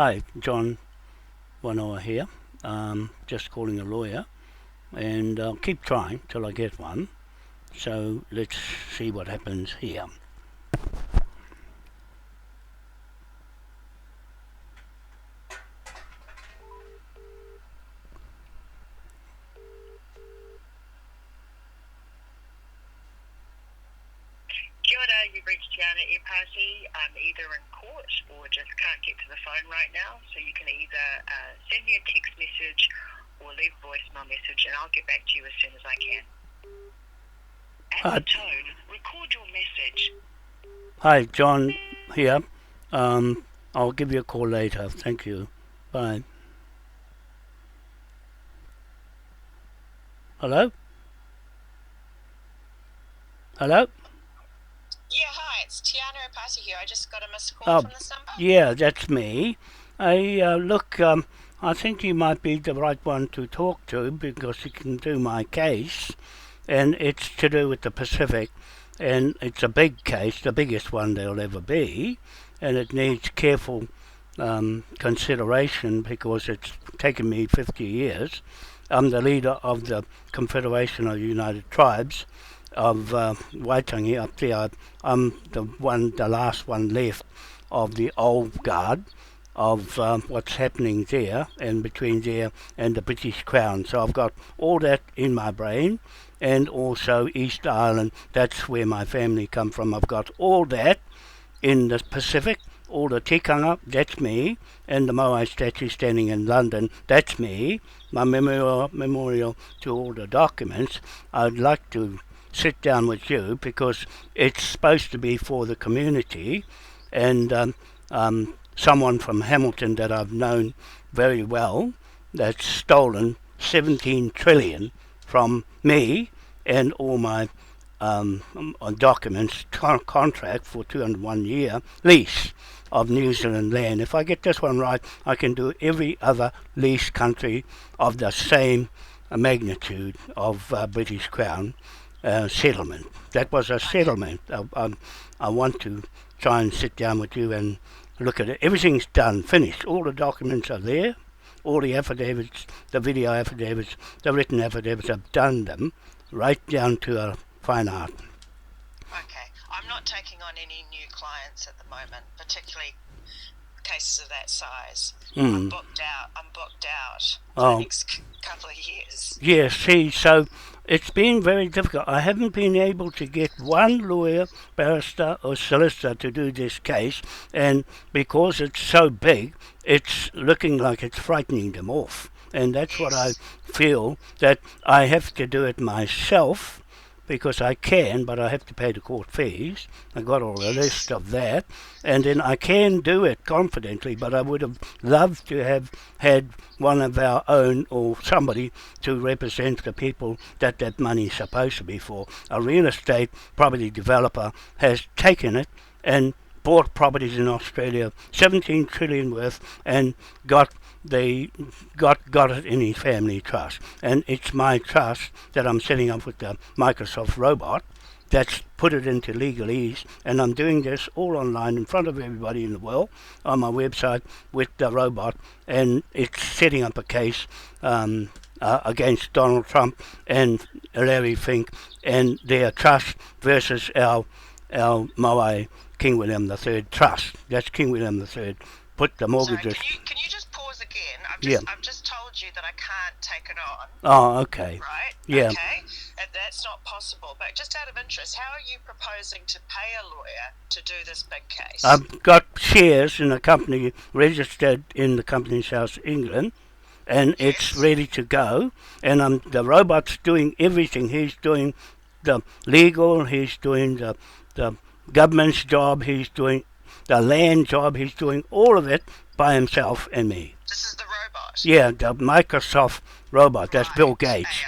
Hi, John Wanoa here. Just calling a lawyer, and I'll keep trying till I get one. So let's see what happens here. Kia ora, you've reached Tiana Party. I'm either in court or just can't get to the phone right now. So you can either send me a text message or leave a voicemail message, and I'll get back to you as soon as I can. At the tone, record your message. Hi, John here. I'll give you a call later. Thank you. Bye. Hello? Hello? Yeah, hi, it's Tiana Party here. I just got a missed call from this number. Yeah, that's me. Look, I think you might be the right one to talk to because you can do my case, and it's to do with the Pacific, and it's a big case, the biggest one there'll ever be, and it needs careful consideration because it's taken me 50 years. I'm the leader of the Confederation of United Tribes of Waitangi up there. I'm the last one left of the old guard of what's happening there and between there and the British Crown. So I've got all that in my brain, and also East Island, that's where my family come from. I've got all that in the Pacific, all the tikanga, that's me, and the Moai statue standing in London, that's me. My memorial to all the documents. I'd like to sit down with you because it's supposed to be for the community, and someone from Hamilton that I've known very well that's stolen 17 trillion from me and all my documents, contract for 201 year lease of New Zealand land. If I get this one right, I can do every other lease country of the same magnitude of British Crown settlement. That was a settlement. I want to try and sit down with you and look at it. Everything's done, finished. All the documents are there. All the affidavits, the video affidavits, the written affidavits, I've done them right down to a fine art. Okay. I'm not taking on any new clients at the moment, particularly cases of that size. I'm booked out for the next couple of years. Yeah, see, so it's been very difficult. I haven't been able to get one lawyer, barrister or solicitor to do this case, and because it's so big, it's looking like it's frightening them off. And that's what I feel, that I have to do it myself, because I can, but I have to pay the court fees. I got all the list of that, and then I can do it confidently, but I would have loved to have had one of our own or somebody to represent the people that money's supposed to be for. A real estate property developer has taken it and bought properties in Australia, 17 trillion worth, and got it in his family trust. And it's my trust that I'm setting up with the Microsoft robot that's put it into legalese, and I'm doing this all online in front of everybody in the world on my website with the robot, and it's setting up a case against Donald Trump and Larry Fink and their trust versus our Moai King William III trust. That's King William III. Put the mortgages. Sorry, can you just pause again? I've just told you that I can't take it on. Oh, okay. Right? Yeah. Okay. And that's not possible. But just out of interest, how are you proposing to pay a lawyer to do this big case? I've got shares in a company registered in the Companies House, England, and it's ready to go. And the robot's doing everything. He's doing the legal, he's doing the government's job, he's doing the land job, he's doing all of it by himself and me. This is the robot? Yeah, the Microsoft robot, that's Bill Gates.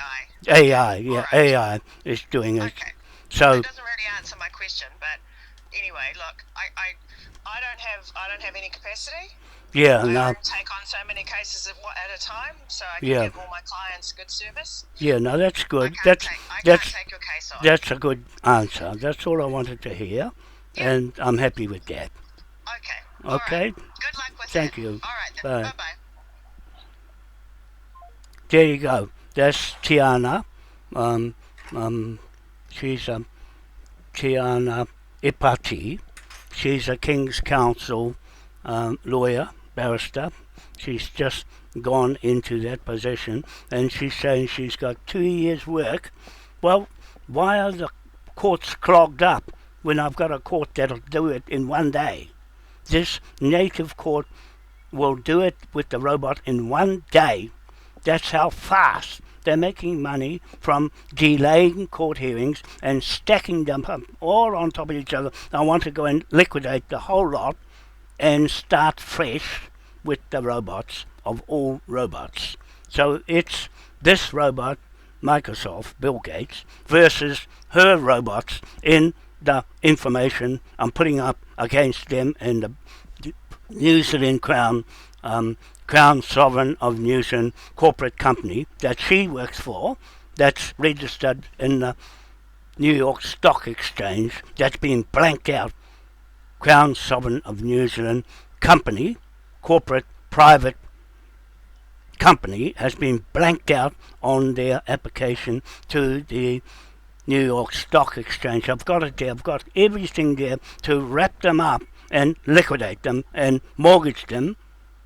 AI, yeah, right. AI is doing it. Okay. So that doesn't really answer my question, but anyway, look, I don't have any capacity. Yeah, I no. don't take on so many cases at a time, so I can give all my clients good service. Yeah, no, that's good. I can't take your case on. That's a good answer. That's all I wanted to hear, and I'm happy with that. Okay. Okay. All right. Good luck with Thank that. you. All right. Bye. Bye-bye. There you go. That's Tiana. Um, she's Tiana Ipati. She's a King's Counsel lawyer, barrister. She's just gone into that position, and she's saying she's got 2 years' work. Well, why are the courts clogged up when I've got a court that'll do it in 1 day? This native court will do it with the robot in 1 day. That's how fast they're making money from delaying court hearings and stacking them up all on top of each other. I want to go and liquidate the whole lot and start fresh with the robots of all robots. So it's this robot, Microsoft, Bill Gates, versus her robots in the information I'm putting up against them and the New Zealand Crown Sovereign of New Zealand corporate company that she works for, that's registered in the New York Stock Exchange, that's been blanked out. Crown Sovereign of New Zealand company, corporate private company, has been blanked out on their application to the New York Stock Exchange. I've got it there. I've got everything there to wrap them up and liquidate them and mortgage them,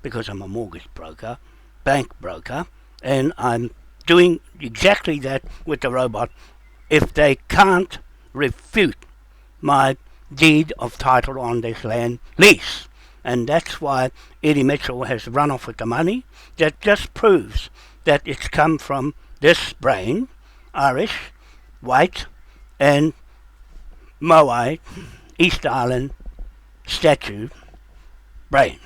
because I'm a mortgage broker, bank broker, and I'm doing exactly that with the robot if they can't refute my deed of title on this land lease. And that's why Eddie Mitchell has run off with the money. That just proves that it's come from this brain, Irish, white, and Moai, East Island statue brain.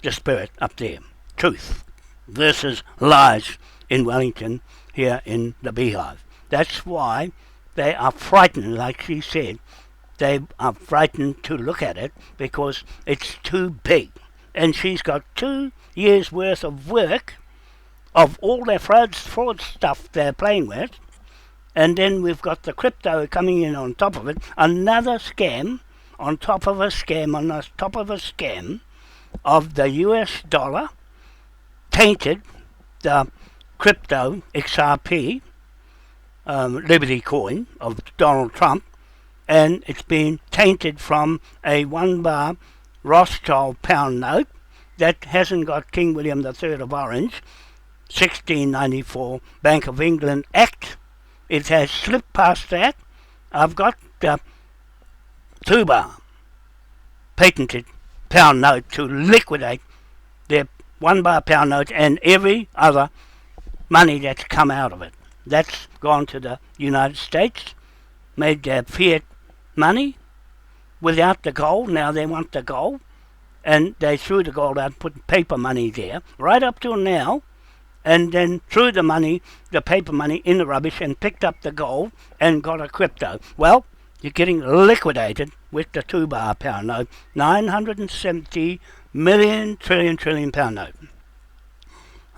The spirit up there. Truth versus lies in Wellington, here in the Beehive. That's why they are frightened, like she said. They are frightened to look at it because it's too big. And she's got 2 years' worth of work of all their fraud stuff they're playing with. And then we've got the crypto coming in on top of it. Another scam on top of a scam on the top of a scam of the US dollar, tainted the crypto XRP, Liberty coin of Donald Trump, and it's been tainted from a 1 bar Rothschild pound note that hasn't got King William III of Orange, 1694 Bank of England Act. It has slipped past that. I've got the 2 bar patented pound note to liquidate their 1 bar pound note and every other money that's come out of it. That's gone to the United States, made their fiat money without the gold. Now they want the gold, and they threw the gold out and put paper money there right up till now, and then threw the money, the paper money, in the rubbish and picked up the gold and got a crypto. Well, you're getting liquidated with the 2 bar pound note, 970 million trillion pound note.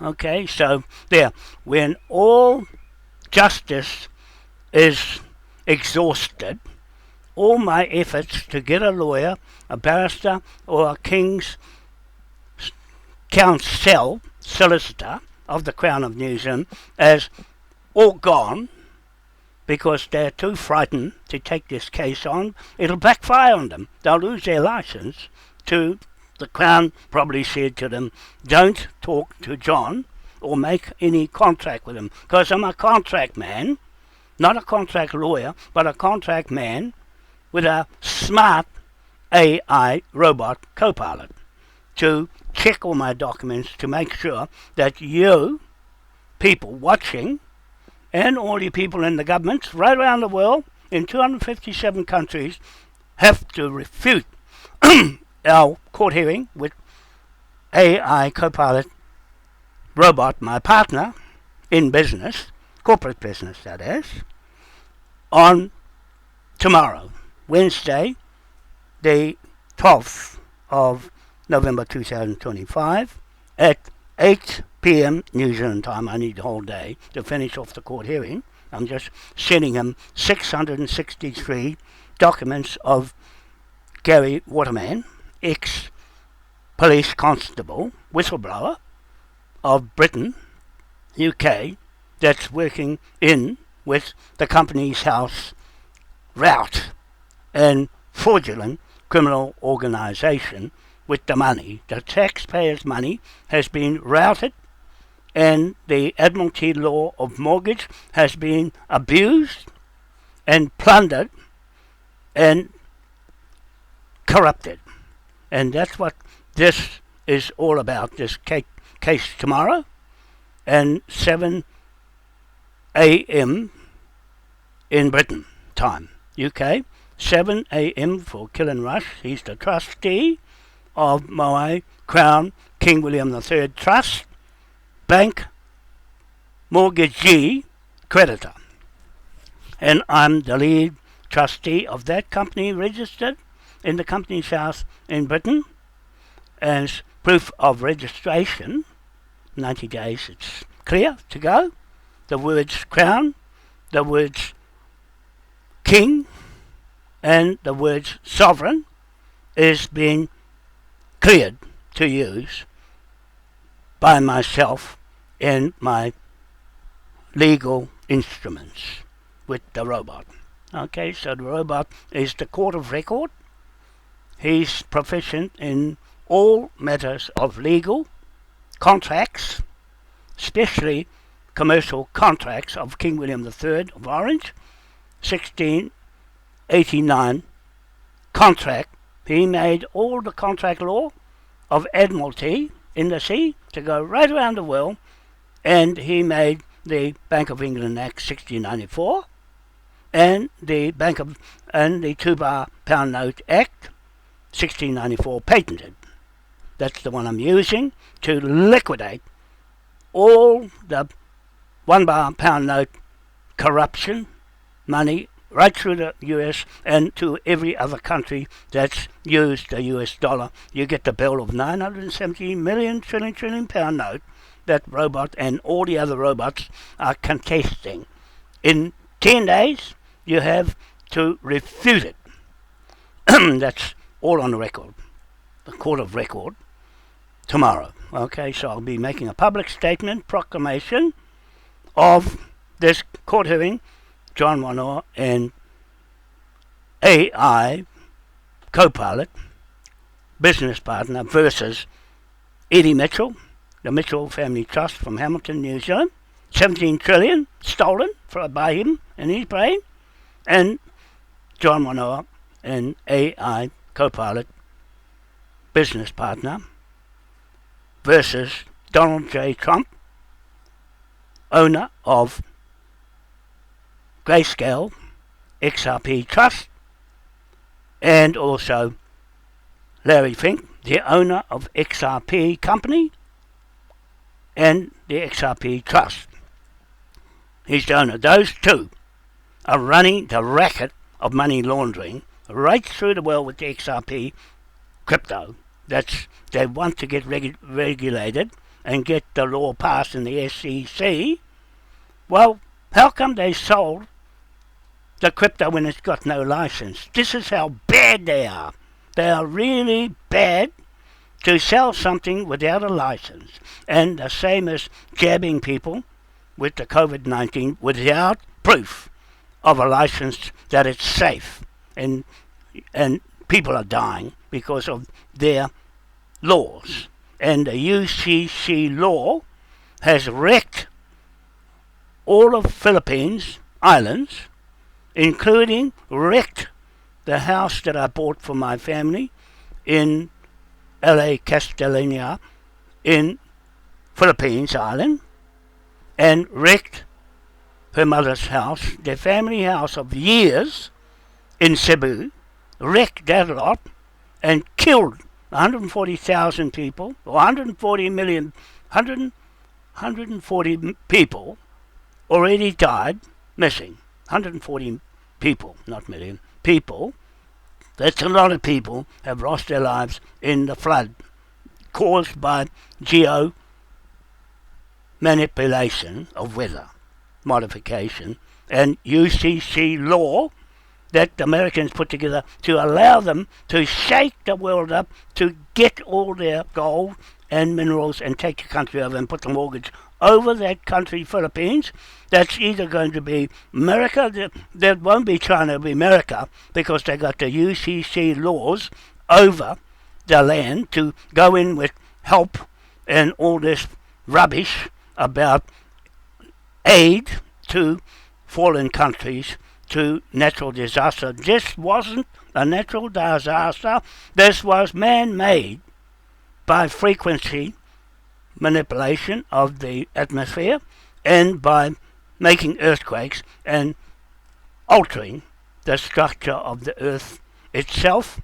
Okay, so there, when all justice is exhausted, all my efforts to get a lawyer, a barrister, or a King's Counsel solicitor of the Crown of New Zealand is all gone, because they're too frightened to take this case on. It'll backfire on them. They'll lose their license. The Crown probably said to them, don't talk to John or make any contract with him, because I'm a contract man, not a contract lawyer, but a contract man with a smart AI robot CoPilot to check all my documents to make sure that you, people watching, and all you people in the governments right around the world, in 257 countries, have to refute our court hearing with AI Copilot robot, my partner in business, corporate business that is, on tomorrow, Wednesday, the 12th of November 2025, at 8 p.m. New Zealand time. I need the whole day to finish off the court hearing. I'm just sending him 663 documents of Gary Waterman, police constable, whistleblower of Britain, UK, that's working in with the Companies House route and fraudulent criminal organisation with the money. The taxpayers' money has been routed and the Admiralty law of mortgage has been abused and plundered and corrupted. And that's what this is all about, this case tomorrow, and 7 a.m. in Britain time, UK, 7 a.m. for Killen Rush. He's the trustee of Moai Crown King William III Trust, bank mortgagee creditor. And I'm the lead trustee of that company registered in the Companies House in Britain. As proof of registration, 90 days it's clear to go. The words crown, the words king, and the words sovereign is being cleared to use by myself in my legal instruments with the robot. Okay, so the robot is the court of record. He's proficient in all matters of legal contracts, especially commercial contracts of King William III of Orange, 1689 contract. He made all the contract law of Admiralty in the sea to go right around the world, and he made the Bank of England Act 1694 and the the 2 bar pound note Act 1694 patented. That's the one I'm using to liquidate all the 1 bar pound note corruption money right through the US and to every other country that's used the US dollar. You get the bill of 970 million trillion pound note that robot and all the other robots are contesting. In 10 days, you have to refute it. That's all on the record, the court of record, tomorrow. Okay, so I'll be making a public statement, proclamation of this court hearing, John Wanoa and AI CoPilot business partner versus Eddie Mitchell, the Mitchell Family Trust from Hamilton, New Zealand, 17 trillion stolen by him and his brain, and John Wanoa and AI CoPilot business partner versus Donald J. Trump, owner of Grayscale XRP Trust, and also Larry Fink, the owner of XRP Company and the XRP Trust. He's the owner. Those two are running the racket of money laundering right through the world with the XRP crypto. They want to get regulated and get the law passed in the SEC. Well, how come they sold the crypto when it's got no license? This is how bad they are. They are really bad to sell something without a license. And the same as jabbing people with the COVID-19 without proof of a license that it's safe. And people are dying because of their laws. And the UCC law has wrecked all of Philippines islands, including wrecked the house that I bought for my family in LA Castellania in Philippines Island, and wrecked her mother's house, their family house of years in Cebu, wrecked that lot and killed 140,000 people, or 140 people already died, missing. 140 people, not million, people. That's a lot of people have lost their lives in the flood caused by geo manipulation of weather modification, and UCC law that the Americans put together to allow them to shake the world up, to get all their gold and minerals and take the country over and put the mortgage over that country, Philippines. That's either going to be America, that won't be China, it'll be America, because they got the UCC laws over the land to go in with help and all this rubbish about aid to fallen countries, to natural disaster. This wasn't a natural disaster. This was man-made by frequency manipulation of the atmosphere and by making earthquakes and altering the structure of the earth itself,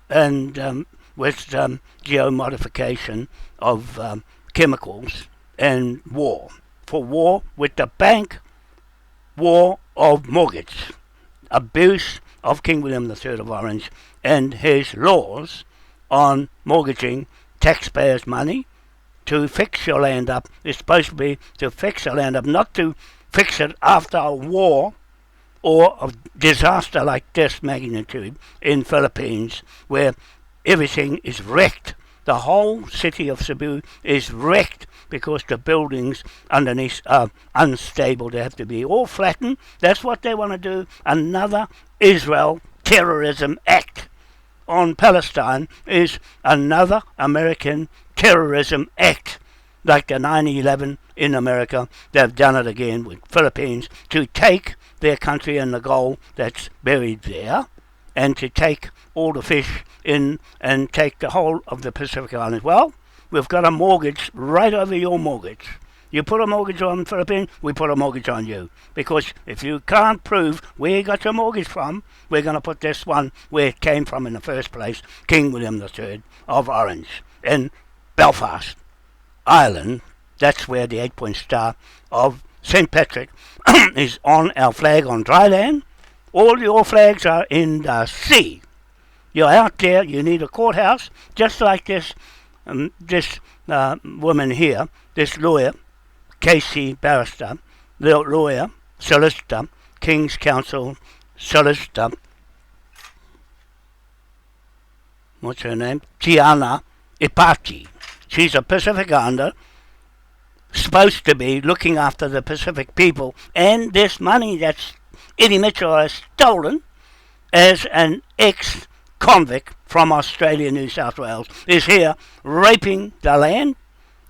and with geomodification of chemicals and war. For war with the bank, war of mortgage, abuse of King William III of Orange and his laws on mortgaging taxpayers' money to fix your land up. It's supposed to be to fix the land up, not to fix it after a war or a disaster like this magnitude in Philippines, where everything is wrecked. The whole city of Cebu is wrecked because the buildings underneath are unstable. They have to be all flattened. That's what they want to do. Another Israel terrorism act on Palestine is another American terrorism act. Like the 9/11 in America, they've done it again with Philippines to take their country and the gold that's buried there, and to take all the fish in and take the whole of the Pacific Islands. Well, we've got a mortgage right over your mortgage. You put a mortgage on Philippines, we put a mortgage on you. Because if you can't prove where you got your mortgage from, we're going to put this one where it came from in the first place, King William III of Orange, in Belfast, Ireland. That's where the 8-point star of St. Patrick is on our flag on dry land. All your flags are in the sea. You're out there, you need a courthouse, just like this woman here, this lawyer, Casey barrister, lawyer, solicitor, King's Counsel, solicitor, what's her name? Tiana Ipati. She's a Pacific Islander, supposed to be looking after the Pacific people, and this money that Eddie Mitchell has stolen as an ex-convict from Australia, New South Wales, is here raping the land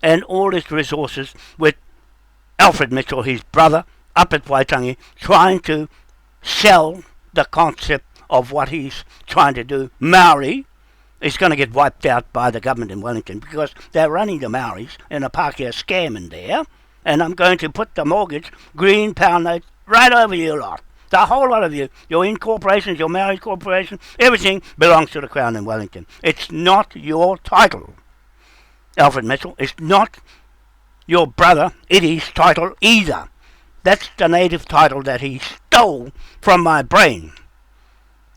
and all its resources with Alfred Mitchell, his brother, up at Waitangi, trying to sell the concept of what he's trying to do. Maori is going to get wiped out by the government in Wellington because they're running the Maoris in a Pākehā scam in there, and I'm going to put the mortgage, green pound note, right over you lot. The whole lot of you, your incorporations, your Maori corporation, everything belongs to the Crown in Wellington. It's not your title, Alfred Mitchell. It's not your brother Eddie's title either. That's the native title that he stole from my brain.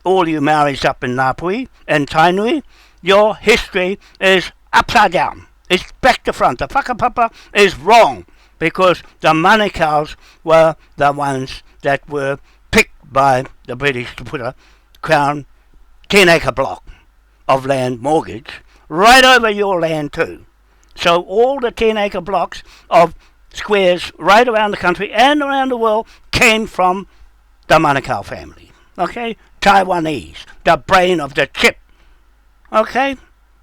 All you Maoris up in Ngāpuhi and Tainui, your history is upside down. It's back to front. The whakapapa is wrong because the Manukau's were the ones that were picked by the British to put a Crown 10-acre block of land mortgage right over your land too. So all the 10-acre blocks of squares right around the country and around the world came from the Manukau family. Okay? Taiwanese, the brain of the chip. Okay?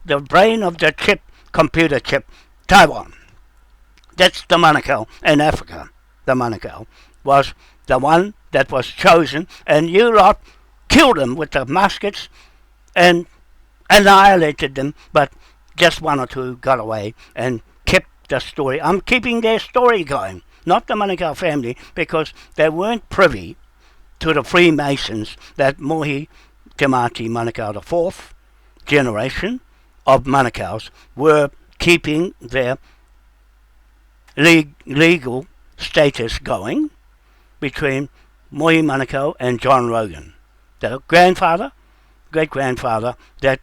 The brain of the chip, computer chip, Taiwan. That's the Manukau in Africa. The Manukau was the one that was chosen, and you lot killed them with the muskets and annihilated them, but just one or two got away and kept the story. I'm keeping their story going, not the Manukau family, because they weren't privy to the Freemasons that Mohi Te Mati Manukau, the fourth generation of Manukau's, were keeping their legal status going between Mohi Manukau and John Rogan, the grandfather, great-grandfather that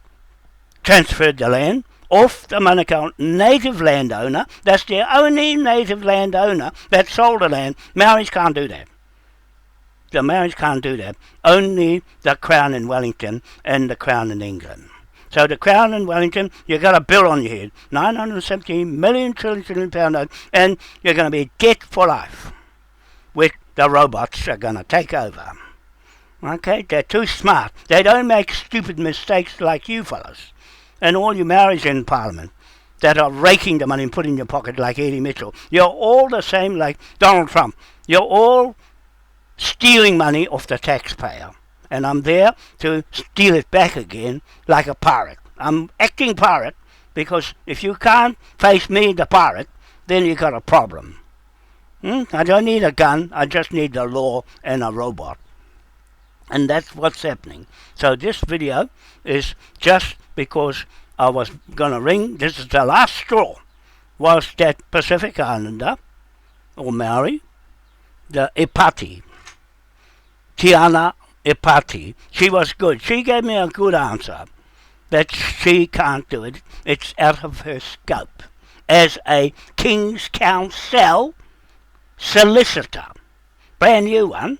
transferred the land off the Manukau native landowner. That's the only native landowner that sold the land. Maoris can't do that. the marriage can't do that. Only the Crown in Wellington and the Crown in England. So the Crown in Wellington, you got a bill on your head, 970 million trillion pound note, and you're going to be debt for life, which the robots are going to take over. Okay, they're too smart. They don't make stupid mistakes like you fellas, and all you Maoris in Parliament that are raking the money and putting in your pocket like Eddie Mitchell. You're all the same like Donald Trump. You're all stealing money off the taxpayer. And I'm there to steal it back again like a pirate. I'm acting pirate because if you can't face me, the pirate, then you got a problem. I don't need a gun, I just need the law and a robot. And that's what's happening. So this video is just because I was going to ring, this is the last straw, was that Pacific Islander, or Maori, the Epati, Tiana Epati. She was good. She gave me a good answer that she can't do it. It's out of her scope. As a King's Counsel solicitor, brand new one,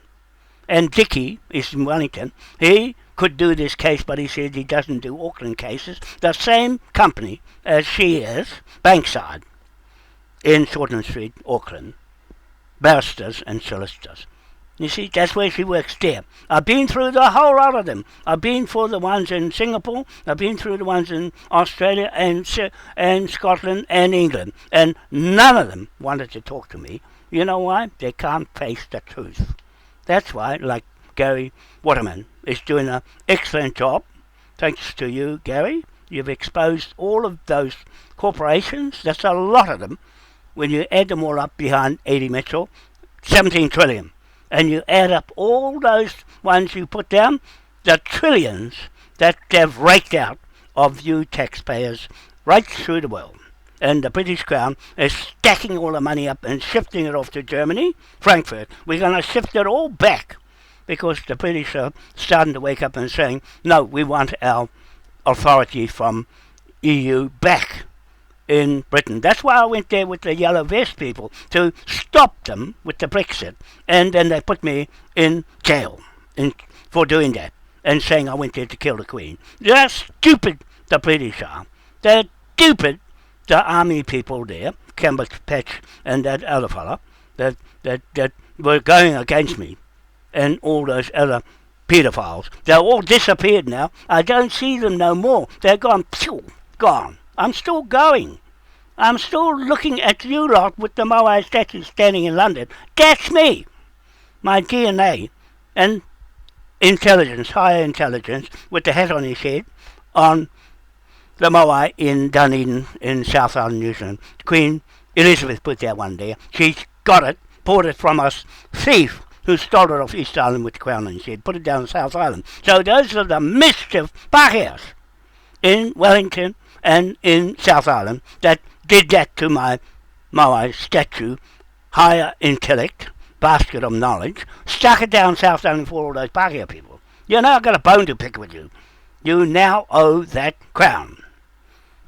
and Dickie is in Wellington, he could do this case, but he said he doesn't do Auckland cases. The same company as she is, Bankside, in Shorten Street, Auckland, barristers and solicitors. You see, that's where she works there. I've been through the whole lot of them. I've been for the ones in Singapore, I've been through the ones in Australia and Scotland and England, and none of them wanted to talk to me. You know why? They can't face the truth. That's why, like Gary Waterman is doing an excellent job. Thanks to you, Gary. You've exposed all of those corporations. That's a lot of them. When you add them all up behind Eddie Mitchell, 17 trillion. And you add up all those ones you put down, the trillions that they've raked out of you taxpayers right through the world. And the British Crown is stacking all the money up and shifting it off to Germany, Frankfurt. We're going to shift it all back because the British are starting to wake up and saying, no, we want our authority from EU back in Britain. That's why I went there with the yellow vest people, to stop them with the Brexit. And then they put me in jail for doing that and saying I went there to kill the Queen. They're stupid, the British are. They're stupid, the army people there, Patch and that other fella, that were going against me, and all those other paedophiles. They're all disappeared now. I don't see them no more. They're gone, phew, gone. I'm still going. I'm still looking at you lot with the Moai statue standing in London. That's me. My DNA and intelligence, higher intelligence, with the hat on his head, on the Moai in Dunedin in South Island, New Zealand. Queen Elizabeth put that one there. She's got it, bought it from a thief who stole it off East Island with the crown on his head, put it down South Island. So those are the mischief Pākehās in Wellington and in South Island that did that to my Moai statue, higher intellect, basket of knowledge, stuck it down South Island for all those Pākehā people. You know, I've got a bone to pick with you. You now owe that crown.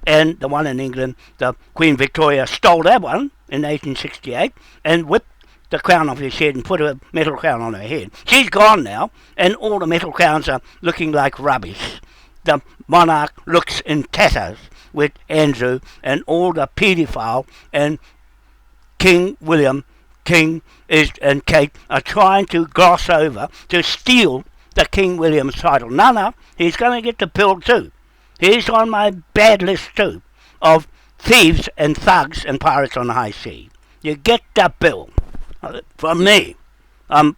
And the one in England, the Queen Victoria stole that one in 1868 and whipped the crown off his head and put a metal crown on her head. She's gone now, and all the metal crowns are looking like rubbish. The monarch looks in tatters with Andrew, and all the paedophile and King William, and Kate are trying to gloss over to steal the King William's title. No, he's going to get the bill too. He's on my bad list too, of thieves and thugs and pirates on the high sea. You get the bill from me.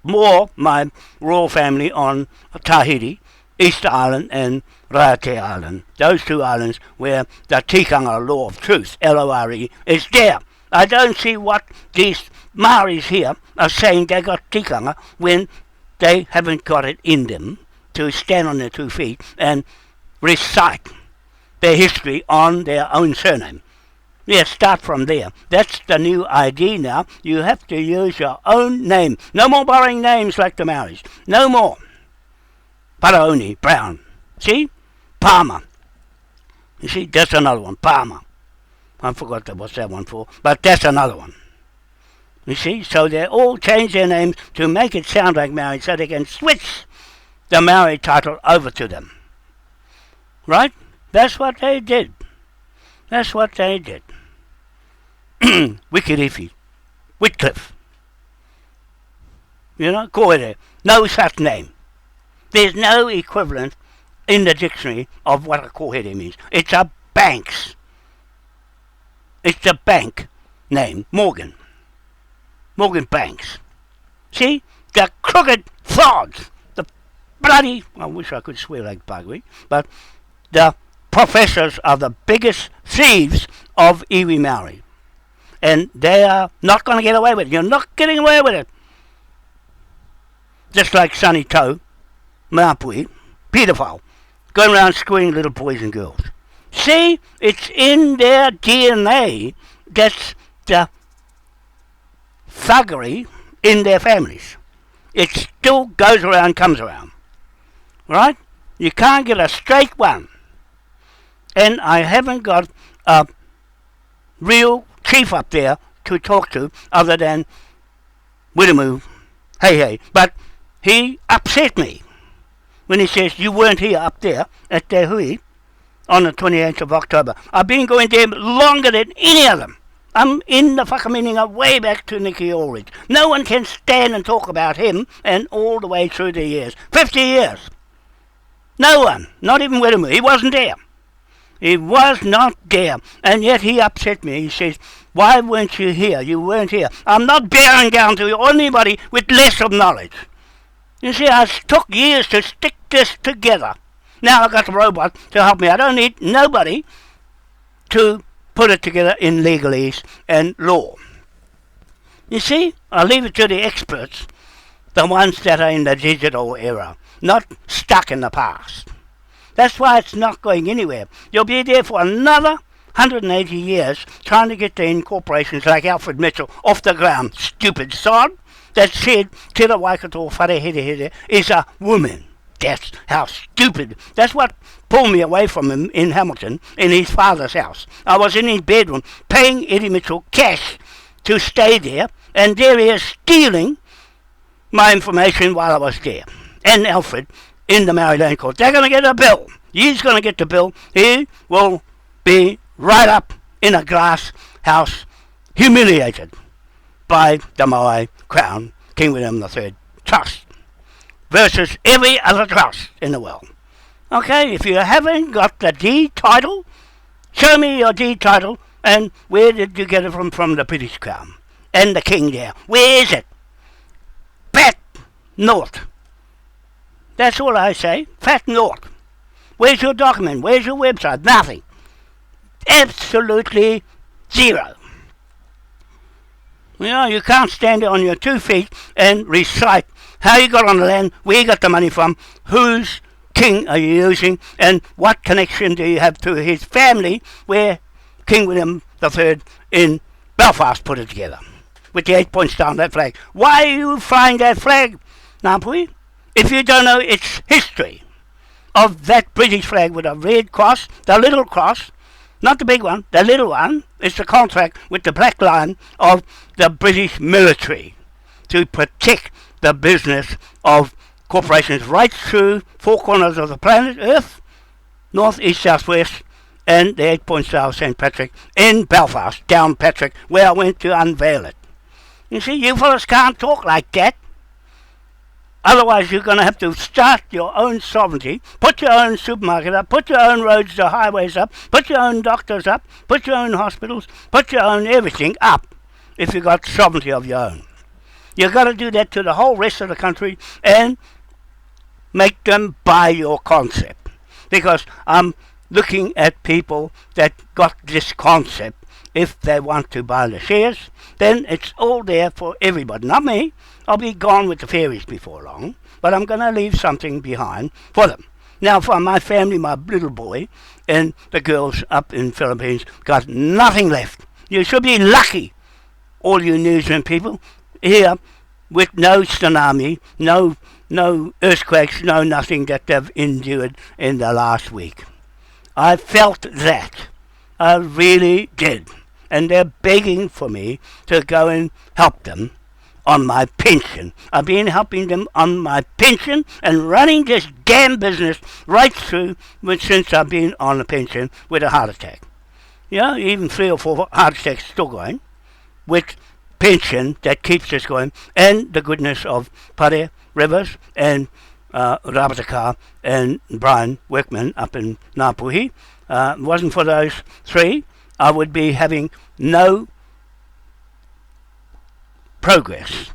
More my royal family on Tahiti, Easter Island and Raiatea Island. Those two islands where the tikanga law of truth, L-O-R-E, is there. I don't see what these Maoris here are saying they got tikanga when they haven't got it in them to stand on their 2 feet and recite their history on their own surname. Yeah, start from there. That's the new ID now. You have to use your own name. No more borrowing names like the Maoris. No more. Paraoni, Brown. See? Palmer. You see, that's another one. Palmer. I forgot what's that one for, but that's another one. You see, so they all changed their names to make it sound like Maori so they can switch the Maori title over to them. Right? That's what they did. That's what they did. Wikirifi. Whitcliffe. You know, Koere. No such name. There's no equivalent in the dictionary of what a kohere means. It's a bank's. It's the bank name, Morgan. Morgan Banks. See? The crooked frauds. The bloody, I wish I could swear like buggery, but the professors are the biggest thieves of iwi Maori. And they are not going to get away with it. You're not getting away with it. Just like Sonny Toe, Mapui, pedophile, going around screwing little boys and girls. See, it's in their DNA. That's the thuggery in their families. It still goes around, comes around. Right? You can't get a straight one. And I haven't got a real chief up there to talk to other than Widomu, hey. But he upset me when he says, you weren't here up there at Te Hui on the 28th of October. I've been going there longer than any of them. I'm in the whakaminenga of way back to Nicky Ulrich. No one can stand and talk about him and all the way through the years. 50 years. No one. Not even Widomu. He wasn't there. He was not there. And yet he upset me. He says, why weren't you here? You weren't here. I'm not bearing down to anybody with less of knowledge. You see, I took years to stick this together. Now I've got the robot to help me. I don't need nobody to put it together in legalese and law. You see, I leave it to the experts, the ones that are in the digital era, not stuck in the past. That's why it's not going anywhere. You'll be there for another 180 years trying to get the incorporations like Alfred Mitchell off the ground. Stupid sod that said Te Waikato Wharehere is a woman. That's how stupid. That's what pulled me away from him in Hamilton, in his father's house. I was in his bedroom paying Eddie Mitchell cash to stay there, and there he is stealing my information while I was there. And Alfred in the Maori Land Court. They're going to get a bill. He's going to get the bill. He will be right up in a glass house, humiliated by the Moai Crown King William III Trust versus every other trust in the world. Okay, if you haven't got the deed title, show me your deed title, and where did you get it from the British Crown? And the King there. Where is it? Fat North. That's all I say. Fat North. Where's your document? Where's your website? Nothing. Absolutely zero. You know, you can't stand on your 2 feet and recite how you got on the land, where you got the money from, whose king are you using, and what connection do you have to his family, where King William III in Belfast put it together, with the 8 points down that flag. Why are you flying that flag, Ngāpuhi? If you don't know its history of that British flag with a red cross, the little cross, not the big one, the little one, is the contract with the black line of the British military to protect the business of corporations right through 4 corners of the planet Earth, north, east, south, west, and the 8 points Star of St. Patrick in Belfast, down Patrick, where I went to unveil it. You see, you fellas can't talk like that. Otherwise, you're going to have to start your own sovereignty, put your own supermarket up, put your own roads or highways up, put your own doctors up, put your own hospitals, put your own everything up, if you've got sovereignty of your own. You've got to do that to the whole rest of the country and make them buy your concept. Because I'm looking at people that got this concept. If they want to buy the shares, then it's all there for everybody. Not me. I'll be gone with the fairies before long, but I'm going to leave something behind for them. Now, for my family, my little boy and the girls up in the Philippines got nothing left. You should be lucky, all you New Zealand people, here with no tsunami, no earthquakes, no nothing that they've endured in the last week. I felt that. I really did. and they're begging for me to go and help them on my pension. I've been helping them on my pension and running this damn business right through since I've been on a pension with a heart attack. Even 3 or 4 heart attacks still going, with pension that keeps us going, and the goodness of Pare Rivers and Rabataka and Brian Workman up in Ngāpuhi. Wasn't for those 3, I would be having no progress,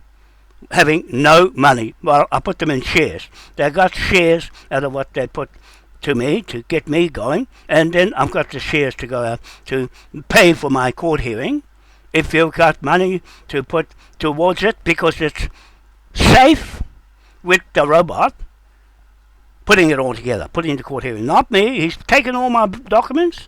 having no money. Well, I put them in shares. They got shares out of what they put to me to get me going, and then I've got the shares to go out to pay for my court hearing. If you've got money to put towards it, because it's safe with the robot putting it all together, putting the court hearing. Not me. He's taken all my documents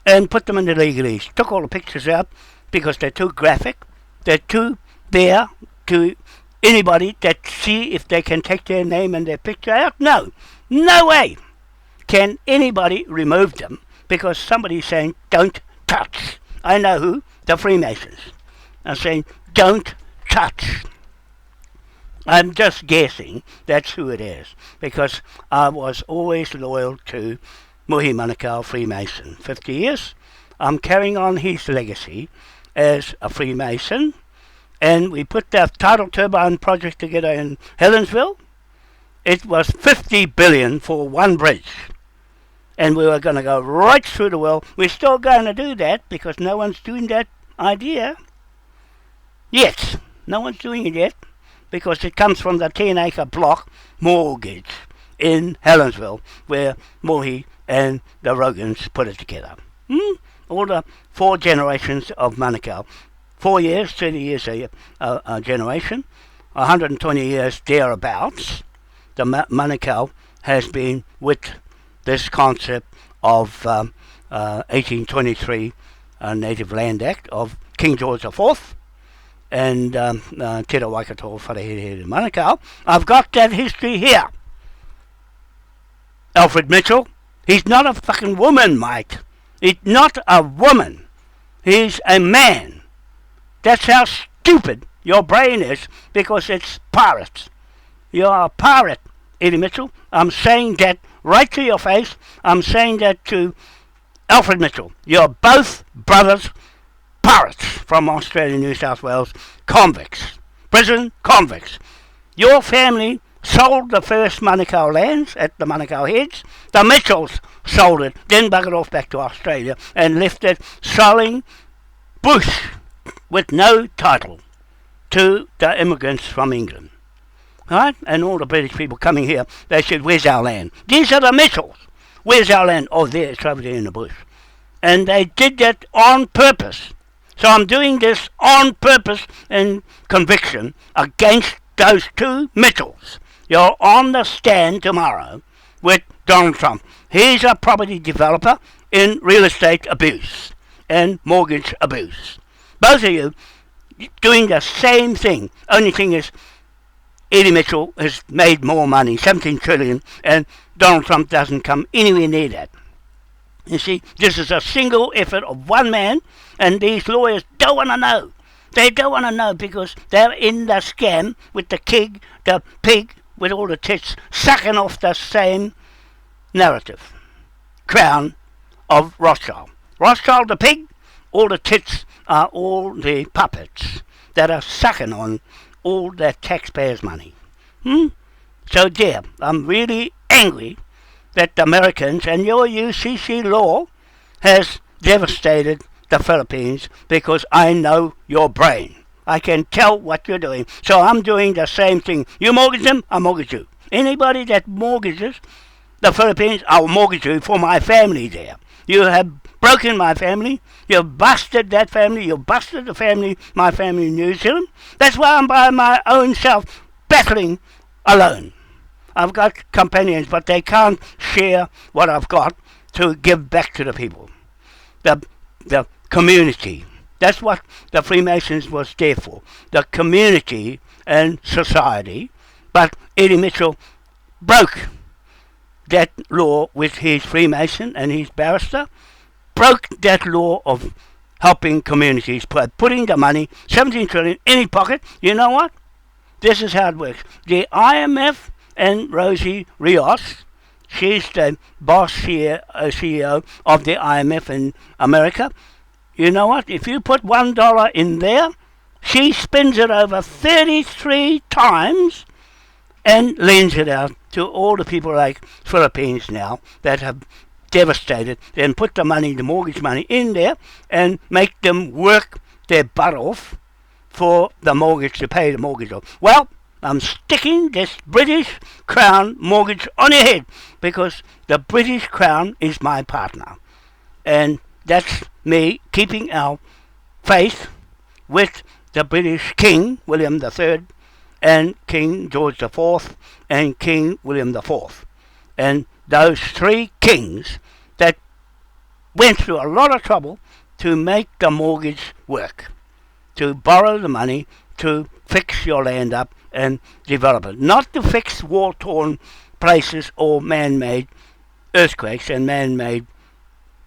and put them in the legalese. Took all the pictures out because they're too graphic. They're too bare to anybody that see if they can take their name and their picture out. No way can anybody remove them because somebody's saying don't touch. I know who. The Freemasons are saying don't touch. I'm just guessing that's who it is, because I was always loyal to Muhi Manukau Freemason. 50 years. I'm carrying on his legacy as a Freemason, and we put that tidal turbine project together in Helensville. It was $50 billion for one bridge, and we were going to go right through the well. We're still going to do that because no one's doing that idea yet. No one's doing it yet, because it comes from the 10-acre block mortgage in Helensville, where Mohi and the Rogans put it together. All the 4 generations of Manukau. 4 years, 30 years a generation, 120 years thereabouts. The Manukau has been with this concept of 1823 Native Land Act of King George IV, and Te Waikato Wharehere Manukau. I've got that history here. Alfred Mitchell, he's not a fucking woman, mate. He's not a woman. He's a man. That's how stupid your brain is, because it's pirates. You're a pirate, Eddie Mitchell. I'm saying that right to your face. I'm saying that to Alfred Mitchell. You're both brothers pirates from Australia, New South Wales, convicts, prison convicts. Your family sold the first Manukau lands at the Manukau Heads. The Mitchells sold it, then buggered off back to Australia and left it selling bush with no title to the immigrants from England. Right? And all the British people coming here, they said, where's our land? These are the Mitchells. Where's our land? Oh, there, it's over there in the bush. And they did that on purpose. So I'm doing this on purpose in conviction against those 2 Mitchells. You're on the stand tomorrow with Donald Trump. He's a property developer in real estate abuse and mortgage abuse. Both of you doing the same thing. Only thing is, Eddie Mitchell has made more money, 17 trillion, and Donald Trump doesn't come anywhere near that. You see, this is a single effort of one man, and these lawyers don't want to know. They don't want to know because they're in the scam with the pig with all the tits sucking off the same narrative. Crown of Rothschild. Rothschild the pig, all the tits are all the puppets that are sucking on all that taxpayers' money. So dear, I'm really angry that the Americans and your UCC law has devastated the Philippines, because I know your brain. I can tell what you're doing. So I'm doing the same thing. You mortgage them, I mortgage you. Anybody that mortgages the Philippines, I'll mortgage you for my family there. You have broken my family. You've busted that family. You've busted the family, my family in New Zealand. That's why I'm by my own self, battling alone. I've got companions, but they can't share what I've got to give back to the people. The community. That's what the Freemasons was there for. The community and society. But Eddie Mitchell broke that law with his Freemason and his barrister. Broke that law of helping communities, putting the money, 17 trillion, in his pocket. You know what? This is how it works. The IMF and Rosie Rios, she's the boss here, CEO of the IMF in America. You know what? If you put $1 in there, she spends it over 33 times and lends it out to all the people like Philippines now that have devastated, then put the money, the mortgage money in there and make them work their butt off for the mortgage, to pay the mortgage off. Well, I'm sticking this British Crown mortgage on your head because the British Crown is my partner. And that's me keeping our faith with the British King, William III, and King George IV, and King William IV. And those three kings that went through a lot of trouble to make the mortgage work, to borrow the money to fix your land up and develop it. Not to fix war-torn places or man-made earthquakes and man-made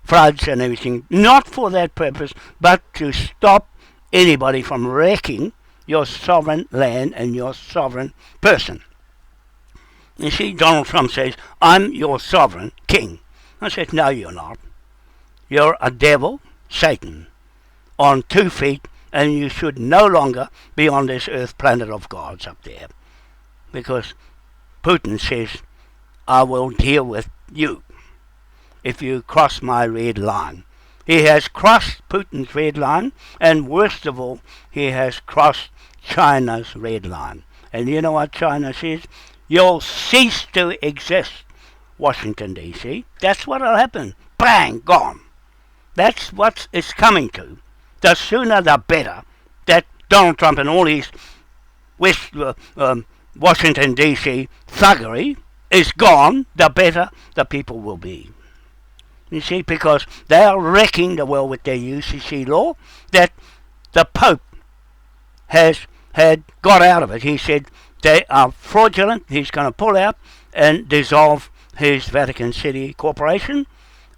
floods and everything. Not for that purpose, but to stop anybody from wrecking your sovereign land and your sovereign person. You see, Donald Trump says, I'm your sovereign king. I said, no, you're not. You're a devil, Satan, on 2 feet, and you should no longer be on this earth planet of gods up there. Because Putin says, I will deal with you if you cross my red line. He has crossed Putin's red line, and worst of all, he has crossed China's red line. And you know what China says? You'll cease to exist, Washington, D.C. That's what'll happen. Bang, gone. That's what it's coming to. The sooner the better that Donald Trump and all his Washington, D.C. thuggery is gone, the better the people will be. You see, because they are wrecking the world with their UCC law that the Pope had got out of it. He said they are fraudulent. He's going to pull out and dissolve his Vatican City Corporation,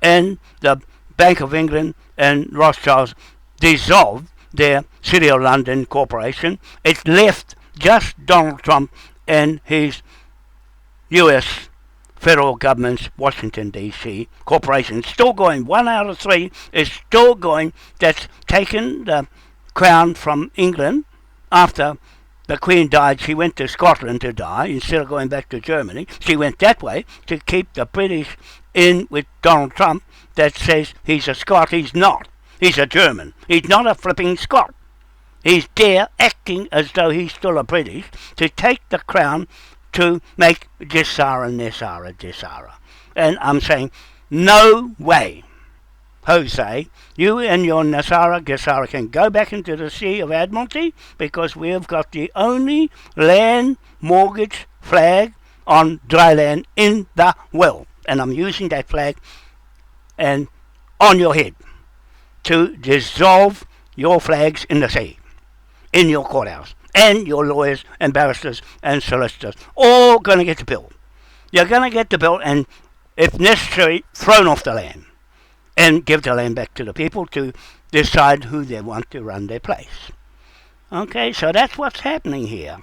and the Bank of England and Rothschilds dissolved their City of London Corporation. It left just Donald Trump and his US federal government's Washington, D.C. corporation. Still going. 1 out of 3 is still going. That's taken the crown from England after the Queen died. She went to Scotland to die instead of going back to Germany. She went that way to keep the British in with Donald Trump that says he's a Scot. He's not. He's a German. He's not a flipping Scot. He's there acting as though he's still a British to take the crown to make Gesara, Nesara, Gesara. And I'm saying, no way, Jose, you and your Nesara, Gesara can go back into the Sea of Admiralty because we have got the only land mortgage flag on dry land in the world. And I'm using that flag and on your head to dissolve your flags in the sea, in your courthouse. And your lawyers and barristers and solicitors, all going to get the bill. You're going to get the bill and, if necessary, thrown off the land. And give the land back to the people to decide who they want to run their place. Okay, so that's what's happening here.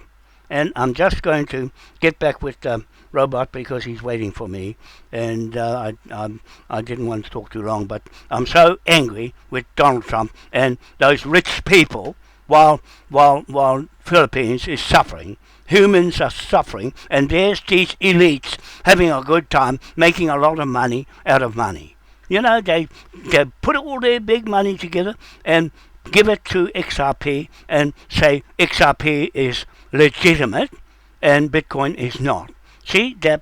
And I'm just going to get back with the robot because he's waiting for me. And I didn't want to talk too long, but I'm so angry with Donald Trump and those rich people while Philippines is suffering. Humans are suffering, and there's these elites having a good time, making a lot of money out of money. You know, they put all their big money together and give it to XRP and say XRP is legitimate and Bitcoin is not. See, they're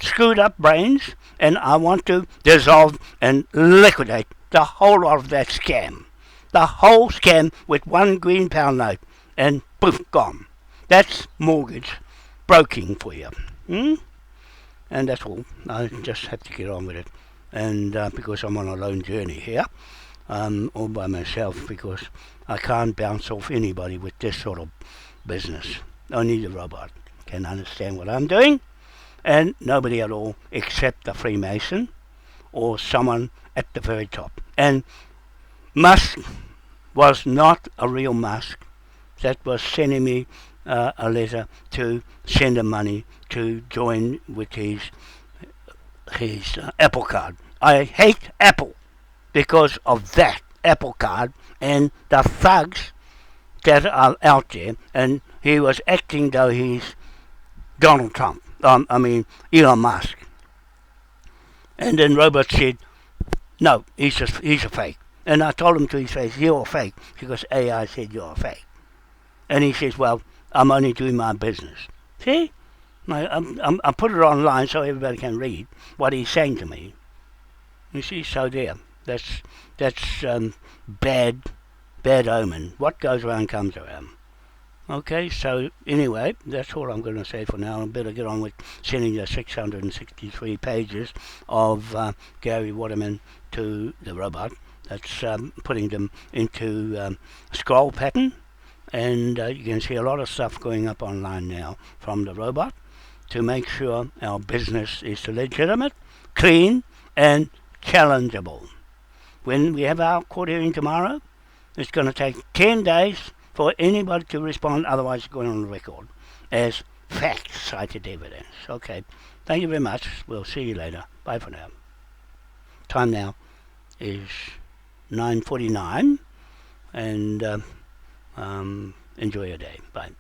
screwed up brains, and I want to dissolve and liquidate the whole lot of that scam. The whole scam with one green pound note, and poof, gone. That's mortgage broking for you. And that's all. I just have to get on with it. And because I'm on a lone journey here, all by myself, because I can't bounce off anybody with this sort of business. Only the robot can understand what I'm doing, and nobody at all except the Freemason or someone at the very top. And Musk was not a real Musk. That was sending me a letter to send him money to join with his Apple card. I hate Apple because of that Apple card and the thugs that are out there. And he was acting though he's Donald Trump. Elon Musk. And then Robert said, no, he's a fake. And I told him to his face, you're a fake, because AI said you're a fake. And he says, well, I'm only doing my business. See? I put it online so everybody can read what he's saying to me. You see, so there. That's bad omen. What goes around comes around. Okay, so anyway, that's all I'm going to say for now. I better get on with sending the 663 pages of Gary Waterman to the robot. That's putting them into scroll pattern. And you can see a lot of stuff going up online now from the robot to make sure our business is legitimate, clean, and challengeable. When we have our court hearing tomorrow, it's going to take 10 days for anybody to respond, otherwise it's going on the record as fact, cited evidence. Okay, thank you very much. We'll see you later. Bye for now. Time now is 9:49, and enjoy your day. Bye.